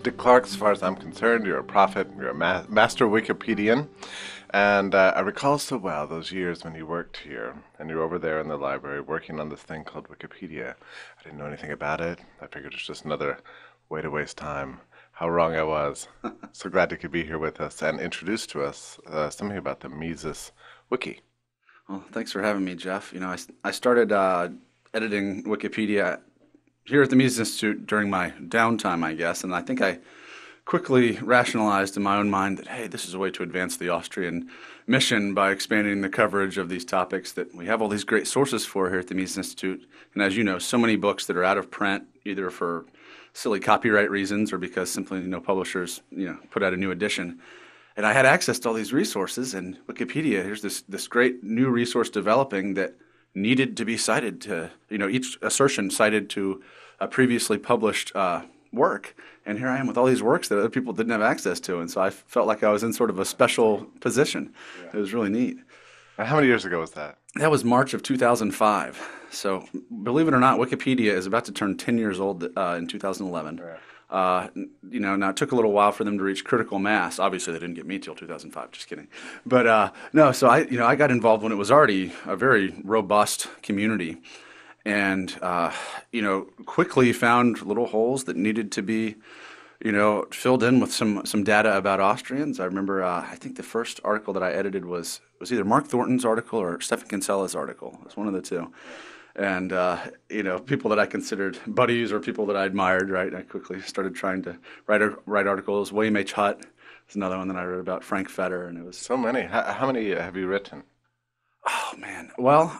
Dick Clark, as far as I'm concerned. You're a prophet. You're a master Wikipedian. And I recall so well those years when you worked here and you were over there in the library working on this thing called Wikipedia. I didn't know anything about it. I figured it was just another way to waste time. How wrong I was. So glad you could be here with us and introduce to us something about the Mises Wiki. Well, thanks for having me, Jeff. I started editing Wikipedia here at the Mises Institute during my downtime, I guess, and I think I quickly rationalized in my own mind that, hey, this is a way to advance the Austrian mission by expanding the coverage of these topics that we have all these great sources for here at the Mises Institute. And as you know, so many books that are out of print, either for silly copyright reasons or because simply no publishers put out a new edition. And I had access to all these resources, and Wikipedia, here's this great new resource developing that needed to be cited to, each assertion cited to a previously published work. And here I am with all these works that other people didn't have access to. And so I felt like I was in sort of a special position. Yeah. It was really neat. How many years ago was that? That was March of 2005. So believe it or not, Wikipedia is about to turn 10 years old in 2011. Right. Now it took a little while for them to reach critical mass. Obviously, they didn't get me till 2005. Just kidding. But no, so I got involved when it was already a very robust community. And, quickly found little holes that needed to be, filled in with some data about Austrians. I remember, I think the first article that I edited was either Mark Thornton's article or Stefan Kinsella's article. It was one of the two. And, people that I considered buddies or people that I admired, right? I quickly started trying to write articles. William H. Hutt is another one that I wrote about, Frank Fetter, and it was... So many. How many have you written? Oh, man. Well,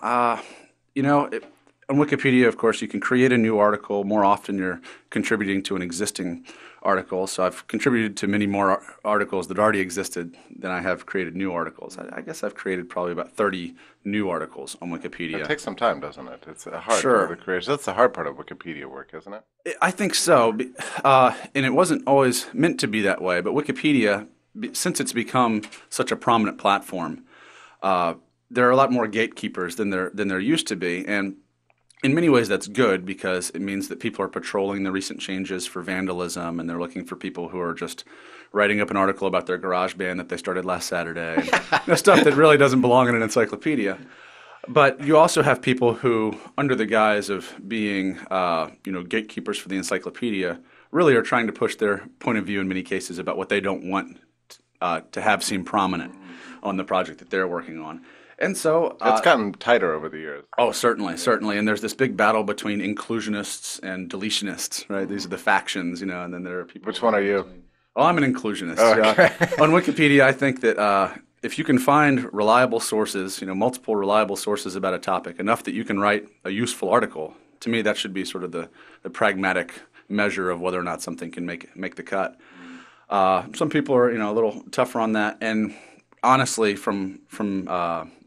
on Wikipedia, of course, you can create a new article. More often, you're contributing to an existing article. So I've contributed to many more articles that already existed than I have created new articles. I guess I've created probably about 30 new articles on Wikipedia. It takes some time, doesn't it? It's a hard Sure. part of the creation. That's the hard part of Wikipedia work, isn't it? I think so. And it wasn't always meant to be that way. But Wikipedia, since it's become such a prominent platform, there are a lot more gatekeepers than there used to be. And in many ways, that's good because it means that people are patrolling the recent changes for vandalism, and they're looking for people who are just writing up an article about their garage band that they started last Saturday, and stuff that really doesn't belong in an encyclopedia. But you also have people who, under the guise of being, gatekeepers for the encyclopedia, really are trying to push their point of view in many cases about what they don't want to have seem prominent on the project that they're working on. And so it's gotten tighter over the years. Oh, certainly. And there's this big battle between inclusionists and deletionists, right? These are the factions, and then there are people. Which one are you? Oh, I'm an inclusionist. Okay. On Wikipedia, I think that if you can find reliable sources, multiple reliable sources about a topic, enough that you can write a useful article, to me that should be sort of the pragmatic measure of whether or not something can make the cut. Some people are, a little tougher on that, and honestly, from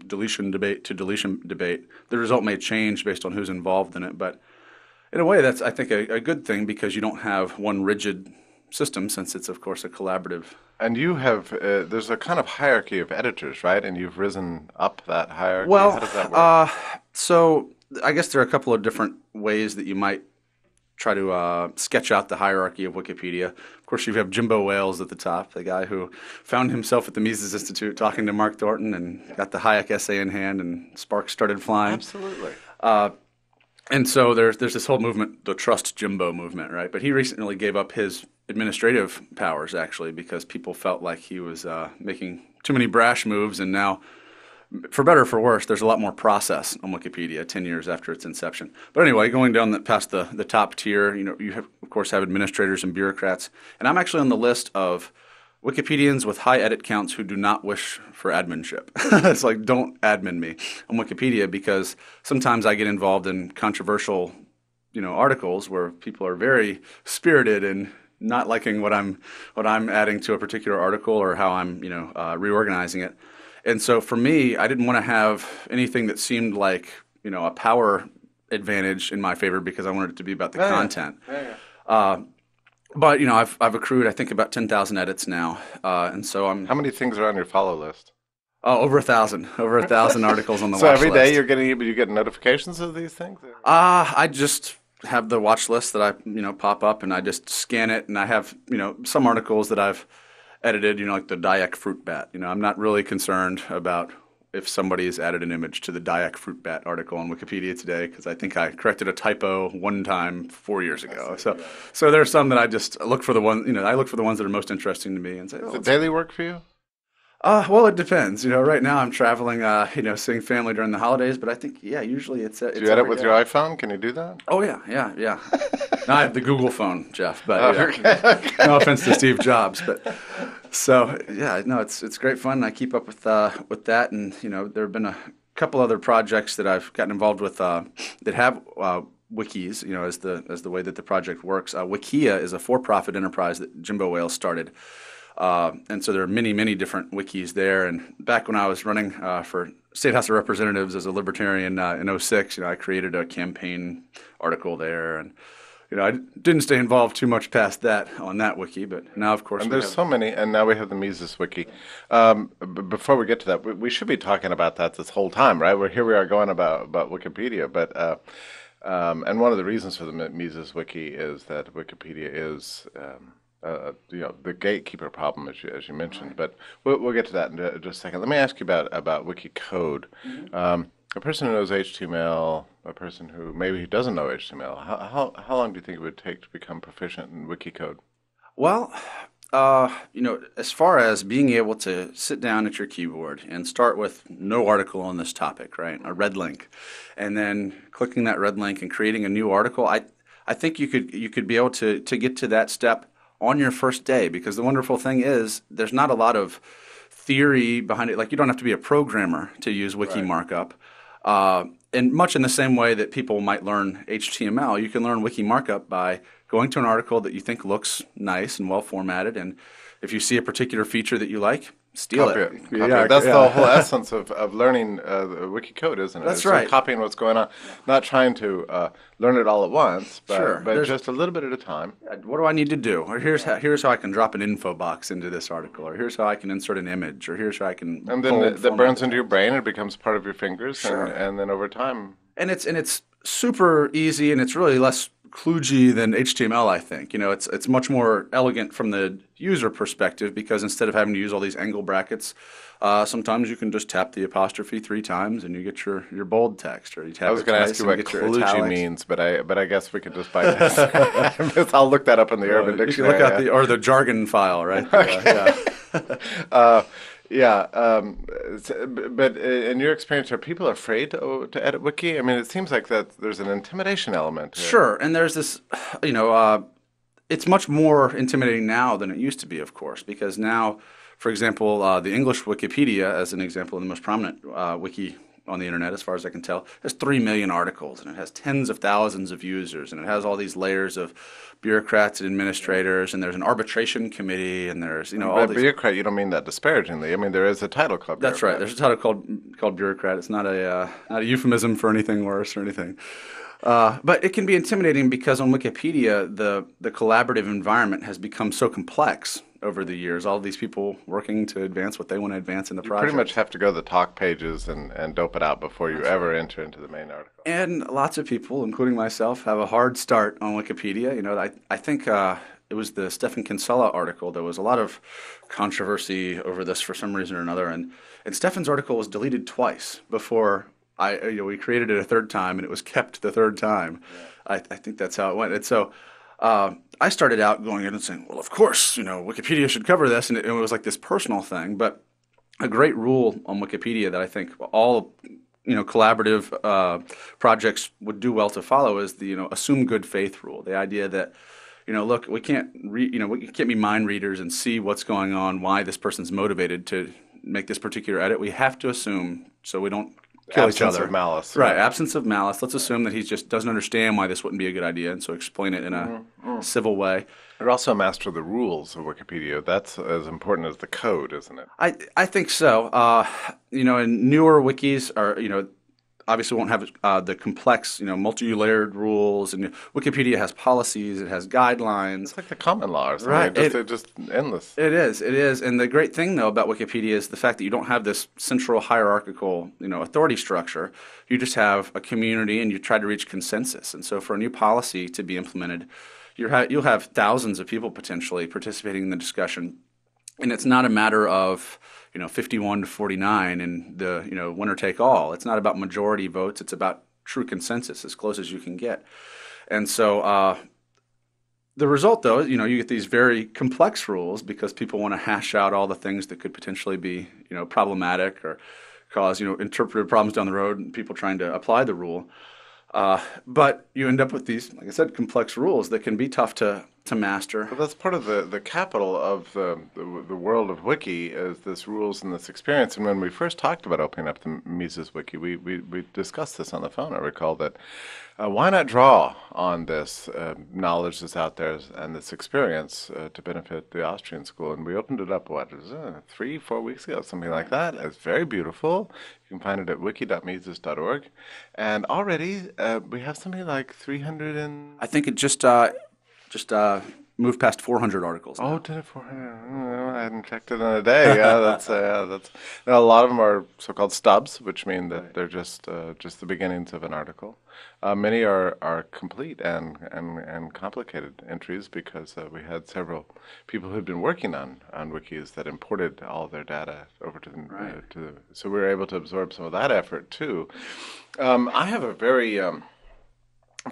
deletion debate to deletion debate, the result may change based on who's involved in it. But in a way, that's, I think, a good thing because you don't have one rigid system since it's, of course, a collaborative. And you have, there's a kind of hierarchy of editors, right? And you've risen up that hierarchy. Well, how does that work? So I guess there are a couple of different ways that you might try to sketch out the hierarchy of Wikipedia. Of course, you have Jimbo Wales at the top, the guy who found himself at the Mises Institute talking to Mark Thornton and got the Hayek essay in hand and sparks started flying. Absolutely. And so there's this whole movement, the Trust Jimbo movement, right? But he recently gave up his administrative powers, actually, because people felt like he was making too many brash moves, and now, for better or for worse, there's a lot more process on Wikipedia 10 years after its inception. But anyway, going down past the top tier, you have, of course, have administrators and bureaucrats. And I'm actually on the list of Wikipedians with high edit counts who do not wish for adminship. It's like, don't admin me on Wikipedia because sometimes I get involved in controversial, articles where people are very spirited and not liking what I'm adding to a particular article or how I'm, reorganizing it. And so for me, I didn't want to have anything that seemed like, a power advantage in my favor because I wanted it to be about the content. Yeah. But, I've accrued, I think, about 10,000 edits now. And so I'm... How many things are on your follow list? Over 1,000. Over 1,000 articles on the watch list. So every day list. you get notifications of these things? I just have the watch list that I pop up, and I just scan it, and I have some articles that I've edited, like the Dyak fruit bat. I'm not really concerned about if somebody has added an image to the Dyak fruit bat article on Wikipedia today, because I think I corrected a typo one time 4 years ago. So there's some that I just look for the one, I look for the ones that are most interesting to me and say, Is it daily work for you? Well, it depends. Right now I'm traveling, seeing family during the holidays, but I think, usually it's Do you edit with your iPhone? Can you do that? Oh, yeah. No, I have the Google phone, Jeff, but no offense to Steve Jobs, but so yeah, no, it's great fun. I keep up with that, and there have been a couple other projects that I've gotten involved with that have wikis, as the way that the project works. Wikia is a for-profit enterprise that Jimbo Wales started. And so there are many, many different wikis there. And back when I was running for State House of Representatives as a libertarian in '06, I created a campaign article there. And, I didn't stay involved too much past that on that wiki. But now, of course, and there's so many. And now we have the Mises Wiki. Before we get to that, we should be talking about that this whole time, right? We are going about Wikipedia. But and one of the reasons for the Mises Wiki is that Wikipedia is the gatekeeper problem, as you mentioned, but we'll get to that in just a second. Let me ask you about wiki code. A person who knows HTML, a person who maybe doesn't know HTML, how long do you think it would take to become proficient in wiki code? Well, as far as being able to sit down at your keyboard and start with no article on this topic, right? A red link, and then clicking that red link and creating a new article, I think you could be able to get to that step on your first day, because the wonderful thing is there's not a lot of theory behind it. Like, you don't have to be a programmer to use wiki markup. And much in the same way that people might learn HTML, you can learn wiki markup by going to an article that you think looks nice and well formatted, and if you see a particular feature that you like, steal Copy it. it. That's the whole essence of learning the wiki code, isn't it? That's It's right. Copying what's going on, not trying to learn it all at once, Sure. but just a little bit at a time. What do I need to do? Or here's how I can drop an info box into this article, or here's how I can insert an image, or here's how I can And then bold that format burns the into your text. brain. It becomes part of your fingers, Sure. and then over time. And it's super easy, and it's really less kludgy than HTML, I think. It's much more elegant from the user perspective, because instead of having to use all these angle brackets, sometimes you can just tap the apostrophe 3 times and you get your bold text, or you tap I was it going to twice ask you and what get your kludgy italics. means, but I guess we could just bypass. I'll look that up in the Urban You can Dictionary. look out the jargon file, right? But in your experience, are people afraid to edit wiki? I mean, it seems like that there's an intimidation element here. Sure, and there's this, it's much more intimidating now than it used to be, of course, because now, for example, the English Wikipedia, as an example, the most prominent wiki on the internet, as far as I can tell, has 3 million articles, and it has tens of thousands of users, and it has all these layers of bureaucrats and administrators, and there's an arbitration committee, and there's all By these. bureaucrat, you don't mean that disparagingly. I mean, there is a title called That's right. bureaucrat. There's a title called bureaucrat. It's not a euphemism for anything worse or anything. But it can be intimidating because on Wikipedia, the collaborative environment has become so complex over the years. All these people working to advance what they want to advance in the You project. pretty much have to go to the talk pages and dope it out before you ever enter into the main article. And lots of people, including myself, have a hard start on Wikipedia. I think it was the Stephan Kinsella article. There was a lot of controversy over this for some reason or another, and Stephan's article was deleted twice before we created it a third time, and it was kept the third time. Yeah. I think that's how it went. And so I started out going in and saying, well, of course, Wikipedia should cover this, and it was like this personal thing. But a great rule on Wikipedia that I think all collaborative projects would do well to follow is the assume good faith rule. The idea that look, we can't we can't be mind readers and see what's going on, why this person's motivated to make this particular edit. We have to assume so we don't kill each other. Absence of malice. Right, absence of malice. Let's assume that he just doesn't understand why this wouldn't be a good idea, and so explain it in a civil way. You're also a master of the rules of Wikipedia. That's as important as the code, isn't it? I think so. And newer wikis are obviously won't have the complex, multi-layered rules. And Wikipedia has policies, it has guidelines. It's like the common law or something. Right. It's just endless. It is. And the great thing, though, about Wikipedia is the fact that you don't have this central hierarchical, authority structure. You just have a community and you try to reach consensus. And so for a new policy to be implemented, you'll have thousands of people potentially participating in the discussion. And it's not a matter of, 51 to 49 and the, winner take all. It's not about majority votes. It's about true consensus, as close as you can get. And so the result, though, you get these very complex rules because people want to hash out all the things that could potentially be, problematic or cause, interpretive problems down the road and people trying to apply the rule. But you end up with these, like I said, complex rules that can be tough to master. But that's part of the capital of the world of Wiki is this rules and this experience. And when we first talked about opening up the Mises Wiki, we discussed this on the phone. I recall that why not draw on this knowledge that's out there and this experience to benefit the Austrian School? And we opened it up, 3-4 weeks ago, something like that. It's very beautiful. You can find it at wiki.mises.org. And already we have something like 300 and... I think it just moved past 400 articles now. Oh, did it 400? I hadn't checked it in a day. Yeah, that's. Now, a lot of them are so-called stubs, which mean that they're just the beginnings of an article. Many are complete and complicated entries because we had several people who'd been working on wikis that imported all their data over to the so we were able to absorb some of that effort too. I have a very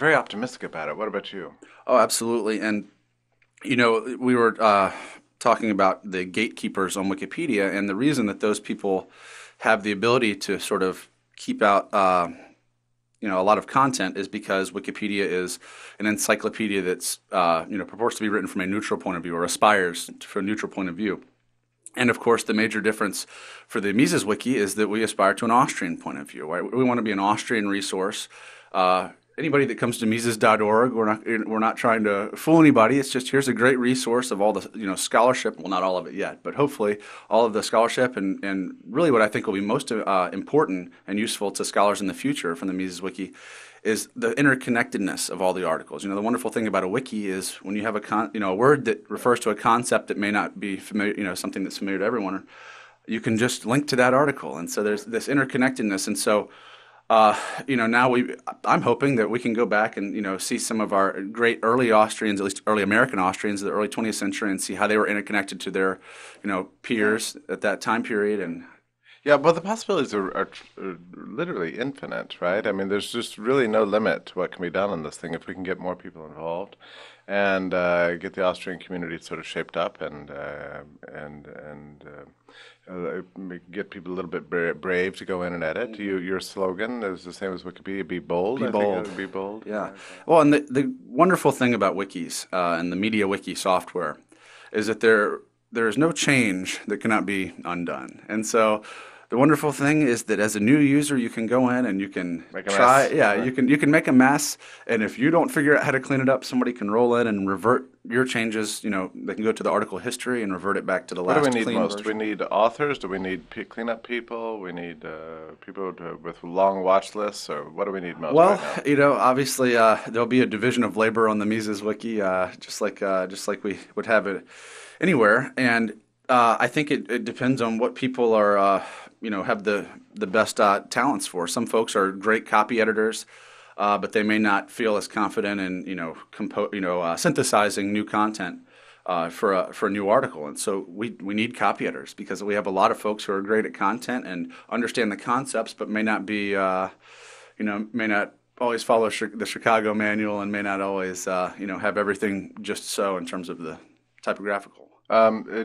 optimistic about it. What about you? Oh, absolutely. And, we were talking about the gatekeepers on Wikipedia, and the reason that those people have the ability to sort of keep out, a lot of content is because Wikipedia is an encyclopedia that's, purports to be written from a neutral point of view or aspires for a neutral point of view. And of course, the major difference for the Mises Wiki is that we aspire to an Austrian point of view. Right? We want to be an Austrian resource. Anybody that comes to Mises.org, we're not trying to fool anybody. It's just here's a great resource of all the scholarship. Well, not all of it yet, but hopefully all of the scholarship and really what I think will be most important and useful to scholars in the future from the Mises Wiki is the interconnectedness of all the articles. The wonderful thing about a wiki is when you have a word that refers to a concept that may not be familiar, something that's familiar to everyone, you can just link to that article, and so there's this interconnectedness, and so. Now I'm hoping that we can go back and, see some of our great early Austrians, at least early American Austrians of the early 20th century and see how they were interconnected to their, peers at that time period. And yeah, well, the possibilities are literally infinite, right? I mean, there's just really no limit to what can be done on this thing if we can get more people involved and get the Austrian community sort of shaped up and get people a little bit brave to go in and edit. Your slogan is the same as Wikipedia: "Be bold." Be bold. Be bold. Yeah. Well, and the wonderful thing about wikis and the Media Wiki software is that there is no change that cannot be undone, and so. The wonderful thing is that as a new user, you can go in and you can try. Yeah, you can make a mess, and if you don't figure out how to clean it up, somebody can roll in and revert your changes. They can go to the article history and revert it back to the last. What do we need clean most? version. Do we need authors? Do we need cleanup people? We need people with long watch lists, or what do we need most? Well, right now? Obviously, there'll be a division of labor on the Mises Wiki, just like we would have it anywhere, and I think it depends on what people are. Have the best talents for. Some folks are great copy editors, but they may not feel as confident in synthesizing new content for a new article. And so we need copy editors because we have a lot of folks who are great at content and understand the concepts, but may not be may not always follow the Chicago manual and may not always have everything just so in terms of the typographical.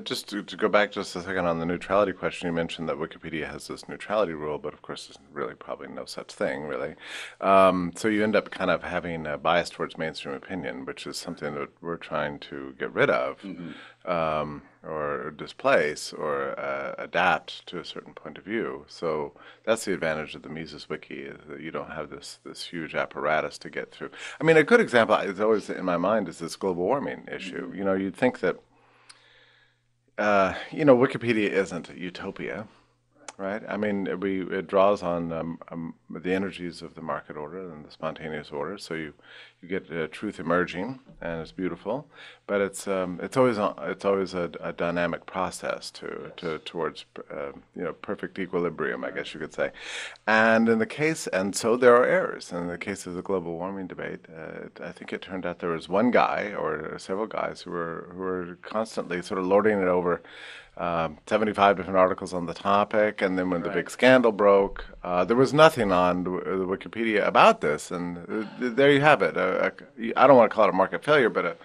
Just to go back just a second on the neutrality question, you mentioned that Wikipedia has this neutrality rule, but of course there's really probably no such thing, really. So you end up kind of having a bias towards mainstream opinion, which is something that we're trying to get rid of, or displace, or adapt to a certain point of view. So that's the advantage of the Mises Wiki, is that you don't have this huge apparatus to get through. I mean, a good example is always in my mind is this global warming issue. You'd think that Wikipedia isn't a utopia, right? I mean, it draws on the energies of the market order and the spontaneous order, so you get truth emerging, and it's beautiful. But it's always a dynamic process towards perfect equilibrium, I guess you could say. And so there are errors. In the case of the global warming debate, I think it turned out there was one guy or several guys who were constantly sort of lording it over 75 different articles on the topic, and then when the big scandal broke, there was nothing on the Wikipedia about this, and there you have it. I don't want to call it a market failure, but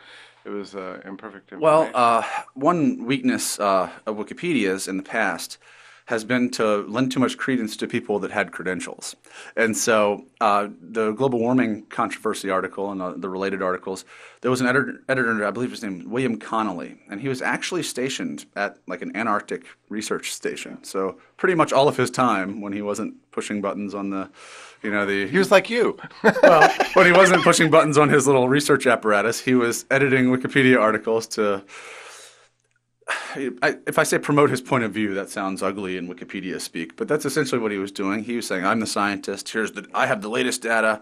it was imperfect information. Well, one weakness of Wikipedia's in the past has been to lend too much credence to people that had credentials. And so the global warming controversy article and the related articles, there was an editor, I believe his name was William Connolly, and he was actually stationed at like an Antarctic research station. So pretty much all of his time when he wasn't pushing buttons on He was like you. well, when he wasn't pushing buttons on his little research apparatus, he was editing Wikipedia articles to if I say promote his point of view, that sounds ugly in Wikipedia speak, but that's essentially what he was doing. He was saying, "I'm the scientist. I have the latest data,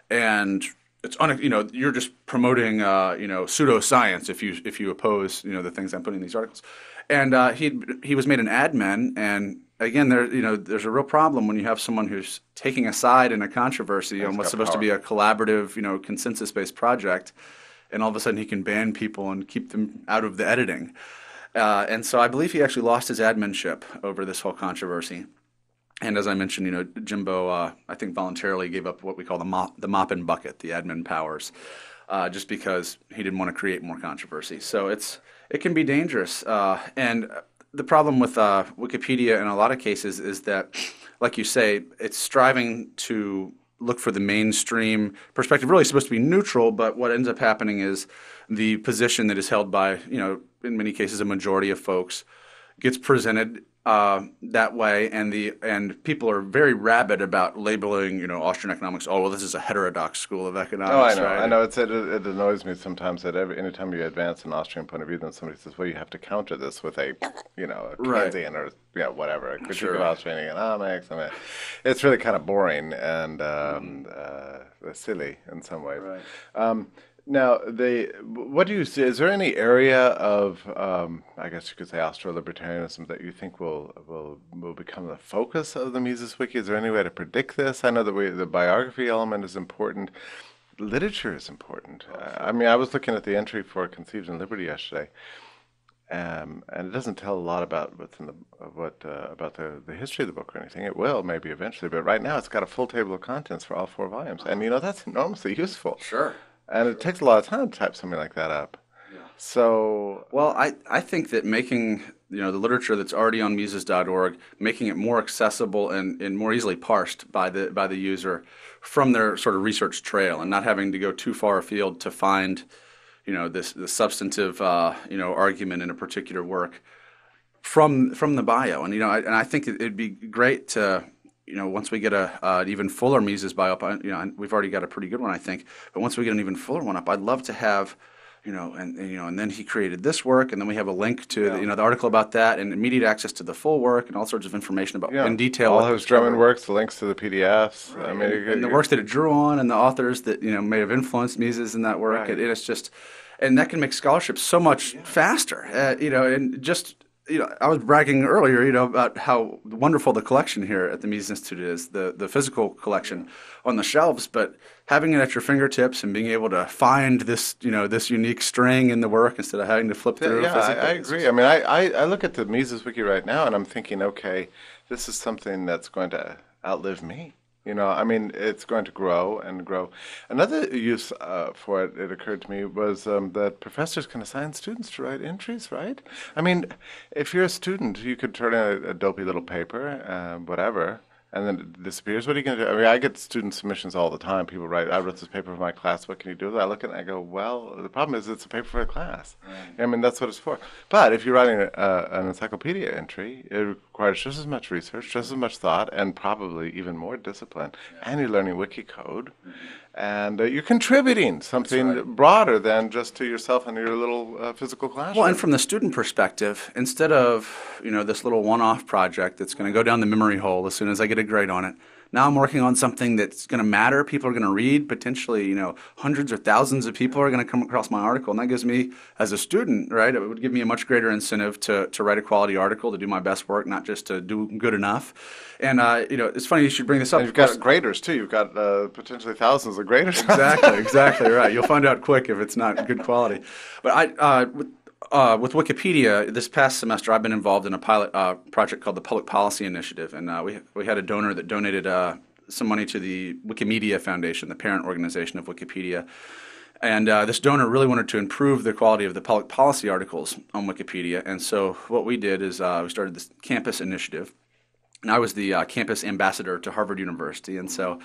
and you're just promoting pseudoscience if you oppose the things I'm putting in these articles." And he was made an admin, and again, there's a real problem when you have someone who's taking a side in a controversy on what's supposed to be a collaborative, consensus-based project, and all of a sudden he can ban people and keep them out of the editing. And so I believe he actually lost his adminship over this whole controversy. And as I mentioned, Jimbo, I think voluntarily gave up what we call the mop and bucket, the admin powers, just because he didn't want to create more controversy. So it can be dangerous. And the problem with Wikipedia in a lot of cases is that, like you say, it's striving to look for the mainstream perspective. Really supposed to be neutral, but what ends up happening is the position that is held by, in many cases, a majority of folks gets presented that way, and people are very rabid about labeling, Austrian economics. Oh, well, this is a heterodox school of economics. Oh, I know. Right? I know. It annoys me sometimes that anytime you advance an Austrian point of view, then somebody says, "Well, you have to counter this with a Keynesian or whatever, a critique of Austrian economics." I mean, it's really kind of boring and silly in some ways. Right. Now, what do you see? Is there any area of, I guess you could say, Austro-libertarianism that you think will become the focus of the Mises Wiki? Is there any way to predict this? I know that the biography element is important. Literature is important. I mean, I was looking at the entry for Conceived in Liberty yesterday, and it doesn't tell a lot about about the history of the book or anything. It will maybe eventually, but right now it's got a full table of contents for all 4 volumes, and that's enormously useful. Sure. And it takes a lot of time to type something like that up. Yeah. So, well, I think that making the literature that's already on Mises.org, making it more accessible and more easily parsed by the user from their sort of research trail, and not having to go too far afield to find the substantive argument in a particular work from the bio. And I think it'd be great to. Once we get an even fuller Mises bio up, we've already got a pretty good one, I think. But once we get an even fuller one up, I'd love to have, and then he created this work, and then we have a link to the article about that, and immediate access to the full work, and all sorts of information about in detail. All his German works, the links to the PDFs. Right. I mean, and the works that it drew on, and the authors that may have influenced Mises in that work. Right. It's just, and that can make scholarship so much faster. And just. I was bragging earlier, about how wonderful the collection here at the Mises Institute is, the physical collection on the shelves, but having it at your fingertips and being able to find this, this unique string in the work instead of having to flip through. Yeah, I agree. I mean, I look at the Mises Wiki right now and I'm thinking, okay, this is something that's going to outlive me. I mean, it's going to grow and grow. Another use for it occurred to me, was that professors can assign students to write entries, right? I mean, if you're a student, you could turn in a dopey little paper, whatever, and then it disappears. What are you going to do? I mean, I get student submissions all the time. People write, "I wrote this paper for my class. What can you do with it?" I look at it and I go, well, the problem is it's a paper for a class. Right. I mean, that's what it's for. But if you're writing an encyclopedia entry, it requires just as much research, just as much thought, and probably even more discipline. Yeah. And you're learning wiki code. Mm-hmm. and you're contributing something broader than just to yourself and your little physical classroom. Well, and from the student perspective, instead of, this little one-off project that's going to go down the memory hole as soon as I get a grade on it, now I'm working on something that's going to matter. People are going to read. Potentially, hundreds or thousands of people are going to come across my article, and that gives me, as a student, right, it would give me a much greater incentive to write a quality article, to do my best work, not just to do good enough. And it's funny you should bring this up. And you've got graders too. You've got potentially thousands of graders. Exactly right. You'll find out quick if it's not good quality. But with Wikipedia, this past semester, I've been involved in a pilot project called the Public Policy Initiative, and we had a donor that donated some money to the Wikimedia Foundation, the parent organization of Wikipedia. And this donor really wanted to improve the quality of the public policy articles on Wikipedia. And so what we did is we started this campus initiative. And I was the campus ambassador to Harvard University, and so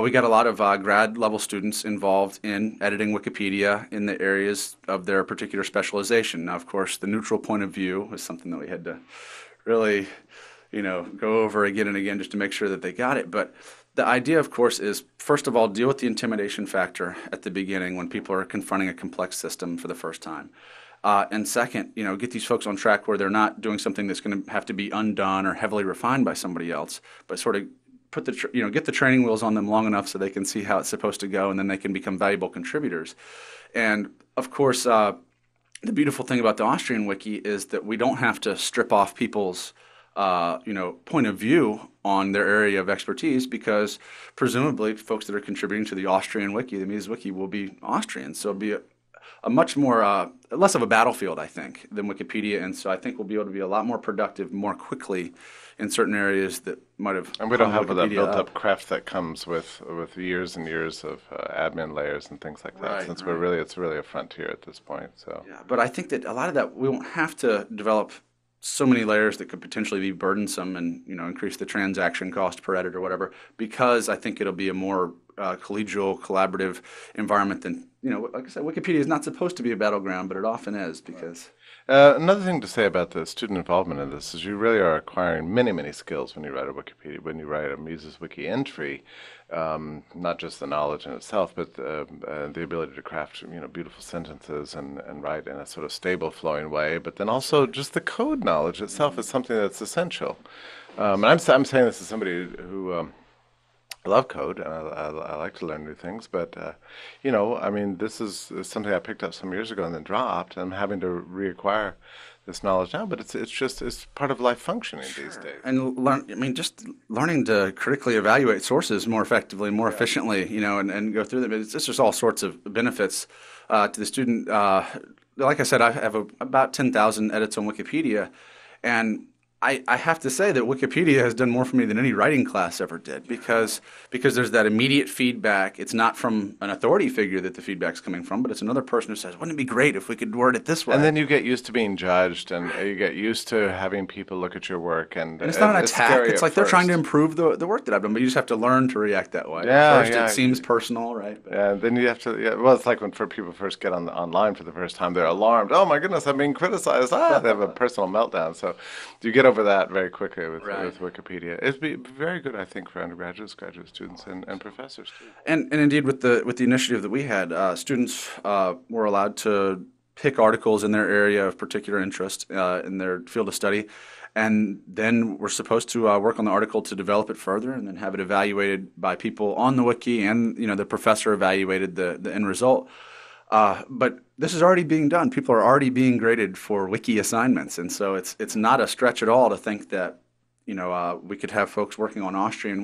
we got a lot of grad level students involved in editing Wikipedia in the areas of their particular specialization. Now, of course, the neutral point of view was something that we had to really, go over again and again just to make sure that they got it. But the idea, of course, is first of all, deal with the intimidation factor at the beginning when people are confronting a complex system for the first time. And second, get these folks on track where they're not doing something that's going to have to be undone or heavily refined by somebody else, but sort of put get the training wheels on them long enough so they can see how it's supposed to go, and then they can become valuable contributors. And of course, the beautiful thing about the Austrian Wiki is that we don't have to strip off people's point of view on their area of expertise, because presumably folks that are contributing to the Austrian Wiki, the Mises Wiki, will be Austrians. So it'll be a much more, less of a battlefield, I think, than Wikipedia. And so I think we'll be able to be a lot more productive more quickly in certain areas that might have. And we don't have that built-up craft that comes with years and years of admin layers and things like that. Right, since right. it's really a frontier at this point. So yeah, but I think that a lot of that we won't have to develop so many layers that could potentially be burdensome and increase the transaction cost per edit or whatever, because I think it'll be a more collegial, collaborative environment than like I said, Wikipedia is not supposed to be a battleground, but it often is because. Another thing to say about the student involvement in this is you really are acquiring many, many skills when you write a Wikipedia, when you write a Mises Wiki entry, not just the knowledge in itself, but the ability to craft beautiful sentences and write in a sort of stable, flowing way. But then also just the code knowledge itself is something that's essential. And I'm saying this as somebody who. I love code, and I like to learn new things, but, this is something I picked up some years ago and then dropped, and I'm having to reacquire this knowledge now, but it's part of life functioning these days. And just learning to critically evaluate sources more effectively, more efficiently, and go through them. It's just all sorts of benefits to the student. Like I said, I have about 10,000 edits on Wikipedia, and I have to say that Wikipedia has done more for me than any writing class ever did, because there's that immediate feedback. It's not from an authority figure that the feedback's coming from, but it's another person who says, wouldn't it be great if we could word it this way? And then you get used to being judged, and you get used to having people look at your work. And it's not an attack. It's like they're trying to improve the work that I've done, but you just have to learn to react that way. At first, it seems personal, right? And then you have to, well, it's like when people first get online for the first time, they're alarmed. Oh my goodness, I'm being criticized. They have a personal meltdown. So you get over that very quickly with Wikipedia. It'd be very good, I think, for undergraduates, graduate students, and professors too. And indeed, with the initiative that we had, students were allowed to pick articles in their area of particular interest in their field of study, and then we're supposed to work on the article to develop it further, and then have it evaluated by people on the wiki, and the professor evaluated the end result. But this is already being done. People are already being graded for wiki assignments, and so it's not a stretch at all to think that we could have folks working on Austrian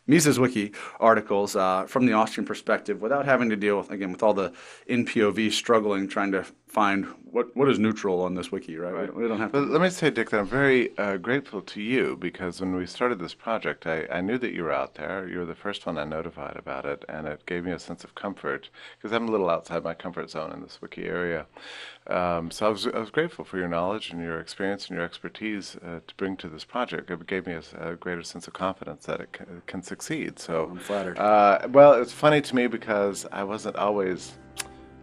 Mises Wiki articles from the Austrian perspective without having to deal with all the NPOV struggling trying to find what is neutral on this wiki, right? We don't have to. But let me say, Dick, that I'm very grateful to you, because when we started this project, I knew that you were out there. You were the first one I notified about it, and it gave me a sense of comfort, because I'm a little outside my comfort zone in this wiki area. So I was grateful for your knowledge and your experience and your expertise to bring to this project. It gave me a greater sense of confidence that it can succeed. So I'm flattered. Well, it's funny to me because I wasn't always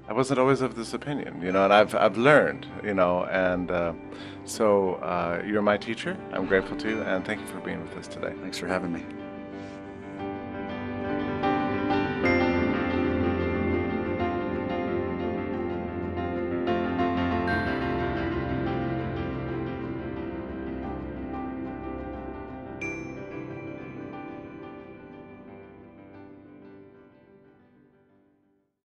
of this opinion, and I've learned, and so you're my teacher. I'm grateful to you, and thank you for being with us today. Thanks for having me.